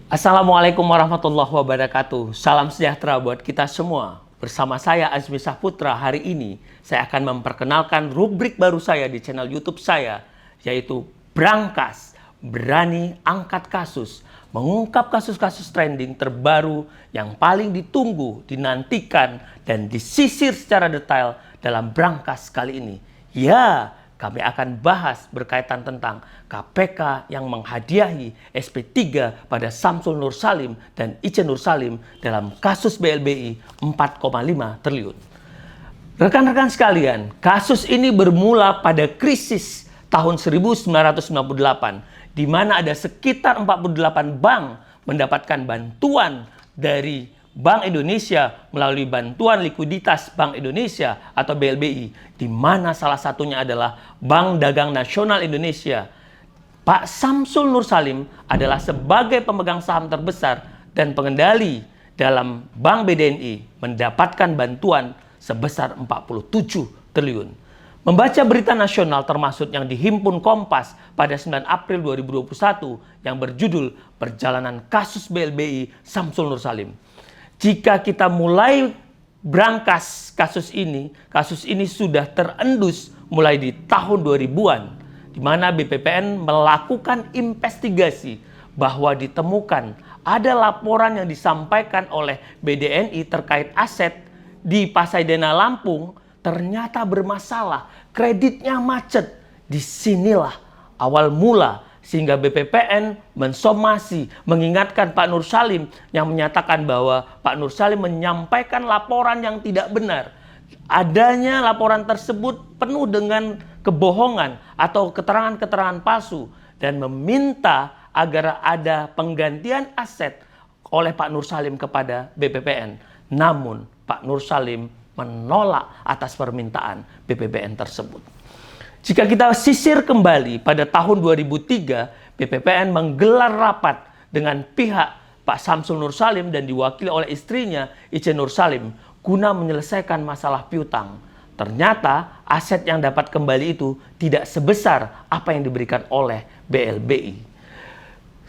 Assalamualaikum warahmatullahi wabarakatuh. Salam sejahtera buat kita semua. Bersama saya Azmi Saputra, hari ini saya akan memperkenalkan rubrik baru saya di channel YouTube saya, yaitu Brangkas, Berani Angkat Kasus, mengungkap kasus-kasus trending terbaru yang paling ditunggu, dinantikan, dan disisir secara detail dalam Brangkas kali ini. Ya, kami akan bahas berkaitan tentang KPK yang menghadiahi SP3 pada Samsul Nur Salim dan Ice Nur Salim dalam kasus BLBI 4,5 triliun. Rekan-rekan sekalian, kasus ini bermula pada krisis tahun 1998, di mana ada sekitar 48 bank mendapatkan bantuan dari Bank Indonesia melalui bantuan likuiditas Bank Indonesia atau BLBI, di mana salah satunya adalah Bank Dagang Nasional Indonesia. Pak Samsul Nur Salim adalah sebagai pemegang saham terbesar dan pengendali dalam Bank BDNI mendapatkan bantuan sebesar 47 triliun. Membaca berita nasional termasuk yang dihimpun Kompas pada 9 April 2021 yang berjudul Perjalanan Kasus BLBI Samsul Nur Salim. Jika kita mulai berangkas kasus ini sudah terendus mulai di tahun 2000-an, di mana BPPN melakukan investigasi bahwa ditemukan ada laporan yang disampaikan oleh BDNI terkait aset di Pasaidena Lampung ternyata bermasalah, kreditnya macet. Disinilah awal mula sehingga BPPN mensomasi, mengingatkan Pak Nur Salim yang menyatakan bahwa Pak Nur Salim menyampaikan laporan yang tidak benar. Adanya laporan tersebut penuh dengan kebohongan atau keterangan-keterangan palsu dan meminta agar ada penggantian aset oleh Pak Nur Salim kepada BPPN. Namun Pak Nur Salim menolak atas permintaan BPPN tersebut. Jika kita sisir kembali pada tahun 2003, BPPN menggelar rapat dengan pihak Pak Samsul Nur Salim dan diwakili oleh istrinya Ice Nur Salim guna menyelesaikan masalah piutang. Ternyata aset yang dapat kembali itu tidak sebesar apa yang diberikan oleh BLBI.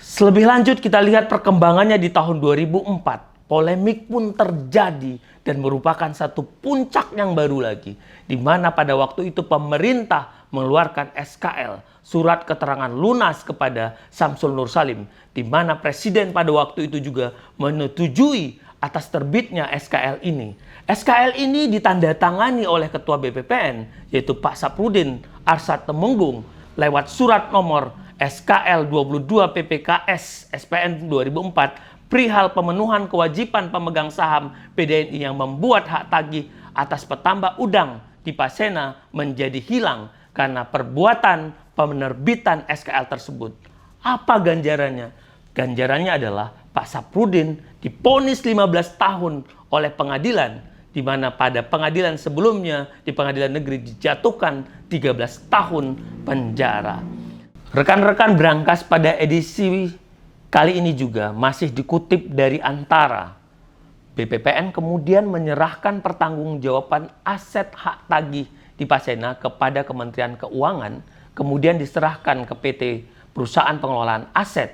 Lebih lanjut kita lihat perkembangannya di tahun 2004. Polemik pun terjadi dan merupakan satu puncak yang baru lagi, di mana pada waktu itu pemerintah mengeluarkan SKL, surat keterangan lunas kepada Samsul Nur Salim, di mana Presiden pada waktu itu juga menyetujui atas terbitnya SKL ini. SKL ini ditandatangani oleh Ketua BPPN, yaitu Pak Saprudin Arsad Temenggung, lewat surat nomor SKL 22 PPKS SPN 2004, perihal pemenuhan kewajiban pemegang saham BDNI yang membuat hak tagih atas petambak udang di Pasena menjadi hilang karena perbuatan penerbitan SKL tersebut. Apa ganjarannya? Ganjarannya adalah Pak Saprudin divonis 15 tahun oleh pengadilan, di mana pada pengadilan sebelumnya di Pengadilan Negeri dijatuhkan 13 tahun penjara. Rekan-rekan Brangkas pada edisi kali ini juga masih dikutip dari Antara. BPPN kemudian menyerahkan pertanggungjawaban aset hak tagih di Pasena kepada Kementerian Keuangan, kemudian diserahkan ke PT Perusahaan Pengelolaan Aset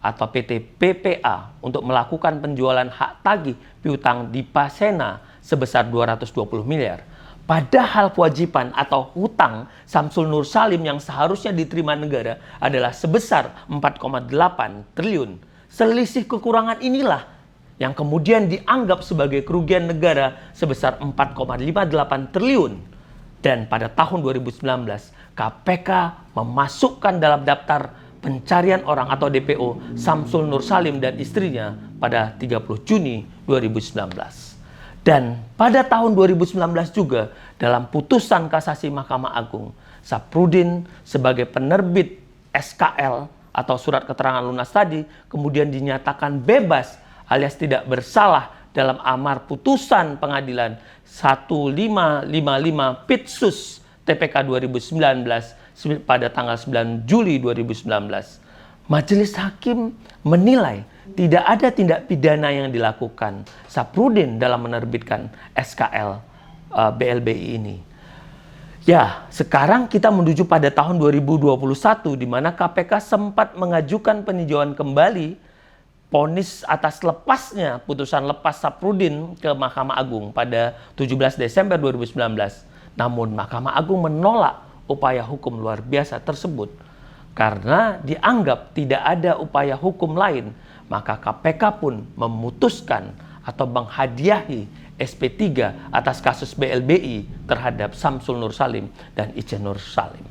atau PT PPA untuk melakukan penjualan hak tagih piutang di Pasena sebesar 220 miliar. Padahal kewajiban atau hutang Samsul Nur Salim yang seharusnya diterima negara adalah sebesar 4,8 triliun. Selisih kekurangan inilah yang kemudian dianggap sebagai kerugian negara sebesar 4,58 triliun. Dan pada tahun 2019, KPK memasukkan dalam daftar pencarian orang atau DPO Samsul Nur Salim dan istrinya pada 30 Juni 2019. Dan pada tahun 2019 juga dalam putusan kasasi Mahkamah Agung, Saprudin sebagai penerbit SKL atau surat keterangan lunas tadi kemudian dinyatakan bebas alias tidak bersalah dalam amar putusan pengadilan 1555 Pitsus TPK 2019 pada tanggal 9 Juli 2019. Majelis hakim menilai tidak ada tindak pidana yang dilakukan Saprudin dalam menerbitkan SKL BLBI ini. Ya, sekarang kita menuju pada tahun 2021 di mana KPK sempat mengajukan peninjauan kembali vonis atas lepasnya putusan lepas Saphrudin ke Mahkamah Agung pada 17 Desember 2019. Namun Mahkamah Agung menolak upaya hukum luar biasa tersebut. Karena dianggap tidak ada upaya hukum lain, maka KPK pun memutuskan atau menghadiahi SP3 atas kasus BLBI terhadap Samsul Nur Salim dan Ijen Nur Salim.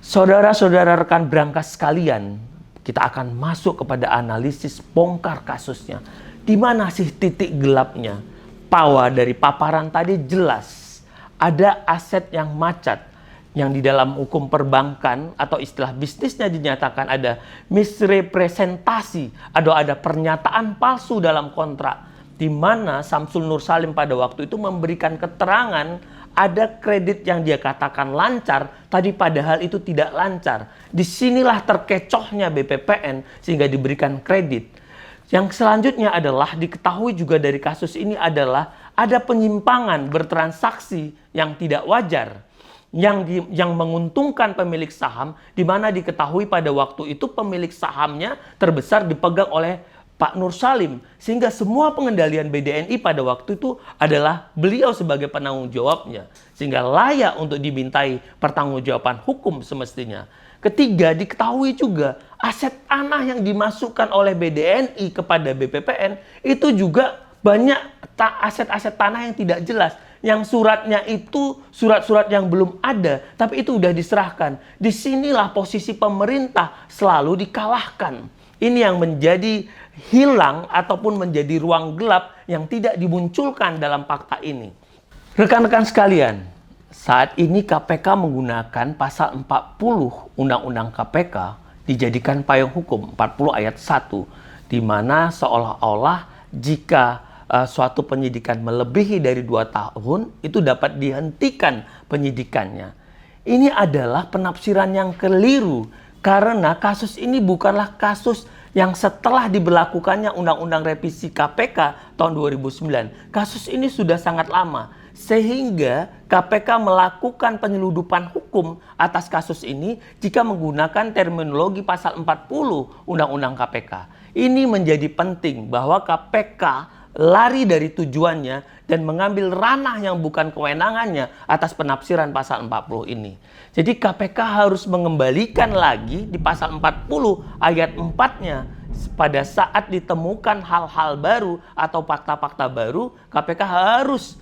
Saudara-saudara rekan berangkas sekalian, kita akan masuk kepada analisis bongkar kasusnya. Di mana sih titik gelapnya? Bahwa dari paparan tadi jelas ada aset yang macet, yang di dalam hukum perbankan atau istilah bisnisnya dinyatakan ada misrepresentasi, ada pernyataan palsu dalam kontrak, di mana Samsul Nur Salim pada waktu itu memberikan keterangan ada kredit yang dia katakan lancar, tadi padahal itu tidak lancar. Disinilah terkecohnya BPPN sehingga diberikan kredit. Yang selanjutnya adalah diketahui juga dari kasus ini adalah ada penyimpangan bertransaksi yang tidak wajar, yang menguntungkan pemilik saham, di mana diketahui pada waktu itu pemilik sahamnya terbesar dipegang oleh Pak Nur Salim, sehingga semua pengendalian BDNI pada waktu itu adalah beliau sebagai penanggung jawabnya, sehingga layak untuk dimintai pertanggungjawaban hukum semestinya. Ketiga, diketahui juga aset tanah yang dimasukkan oleh BDNI kepada BPPN itu juga banyak aset-aset tanah yang tidak jelas. Yang suratnya itu surat-surat yang belum ada, tapi itu sudah diserahkan. Disinilah posisi pemerintah selalu dikalahkan. Ini yang menjadi hilang ataupun menjadi ruang gelap yang tidak dimunculkan dalam fakta ini. Rekan-rekan sekalian, saat ini KPK menggunakan pasal 40 Undang-Undang KPK dijadikan payung hukum 40 ayat 1, di mana seolah-olah jika suatu penyidikan melebihi dari 2 tahun, itu dapat dihentikan penyidikannya. Ini adalah penafsiran yang keliru, karena kasus ini bukanlah kasus yang setelah diberlakukannya Undang-Undang Revisi KPK tahun 2009. Kasus ini sudah sangat lama, sehingga KPK melakukan penyeludupan hukum atas kasus ini jika menggunakan terminologi pasal 40 Undang-Undang KPK. Ini menjadi penting bahwa KPK lari dari tujuannya dan mengambil ranah yang bukan kewenangannya atas penafsiran pasal 40 ini. Jadi KPK harus mengembalikan lagi di pasal 40 ayat 4-nya. Pada saat ditemukan hal-hal baru atau fakta-fakta baru, KPK harus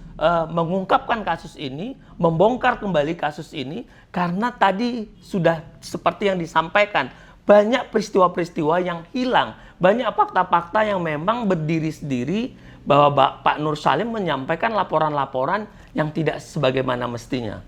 mengungkapkan kasus ini, membongkar kembali kasus ini, karena tadi sudah seperti yang disampaikan, banyak peristiwa-peristiwa yang hilang, banyak fakta-fakta yang memang berdiri sendiri, bahwa Pak Nur Salim menyampaikan laporan-laporan yang tidak sebagaimana mestinya.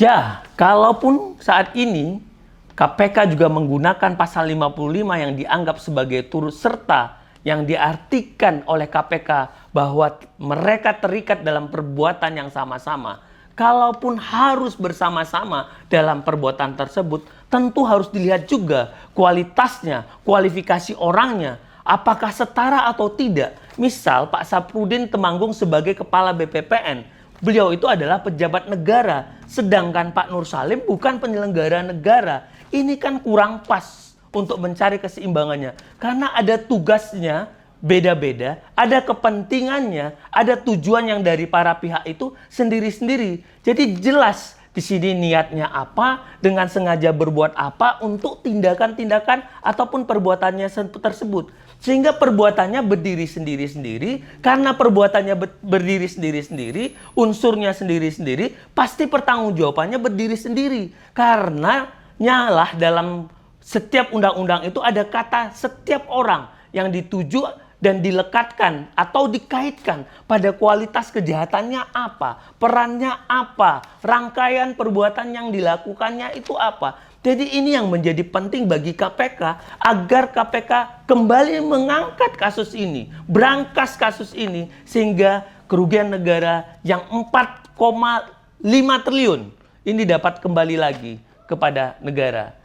Ya, kalaupun saat ini KPK juga menggunakan pasal 55 yang dianggap sebagai turut serta, yang diartikan oleh KPK bahwa mereka terikat dalam perbuatan yang sama-sama. Kalaupun harus bersama-sama dalam perbuatan tersebut, tentu harus dilihat juga kualitasnya, kualifikasi orangnya, apakah setara atau tidak. Misal Pak Saphrudin Temanggung sebagai kepala BPPN, beliau itu adalah pejabat negara, sedangkan Pak Nur Salim bukan penyelenggara negara. Ini kan kurang pas untuk mencari keseimbangannya, karena ada tugasnya beda-beda, ada kepentingannya, ada tujuan yang dari para pihak itu sendiri-sendiri. Jadi jelas di sini niatnya apa, dengan sengaja berbuat apa untuk tindakan-tindakan ataupun perbuatannya tersebut. Sehingga perbuatannya berdiri sendiri-sendiri, karena perbuatannya berdiri sendiri-sendiri, unsurnya sendiri-sendiri, pasti pertanggungjawabannya berdiri sendiri. Karena nyalah dalam setiap undang-undang itu ada kata setiap orang yang dituju dan dilekatkan atau dikaitkan pada kualitas kejahatannya apa, perannya apa, rangkaian perbuatan yang dilakukannya itu apa. Jadi ini yang menjadi penting bagi KPK agar KPK kembali mengangkat kasus ini, berangkas kasus ini, sehingga kerugian negara yang 4,5 triliun ini dapat kembali lagi kepada negara.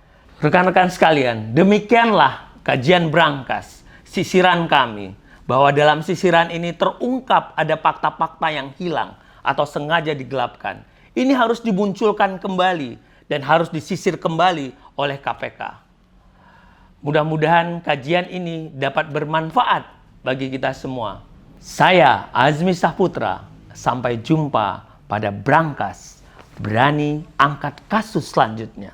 Rekan-rekan sekalian, demikianlah kajian berangkas, sisiran kami, bahwa dalam sisiran ini terungkap ada fakta-fakta yang hilang atau sengaja digelapkan. Ini harus dimunculkan kembali dan harus disisir kembali oleh KPK. Mudah-mudahan kajian ini dapat bermanfaat bagi kita semua. Saya Azmi Saputra, sampai jumpa pada Brankas Berani Angkat Kasus selanjutnya.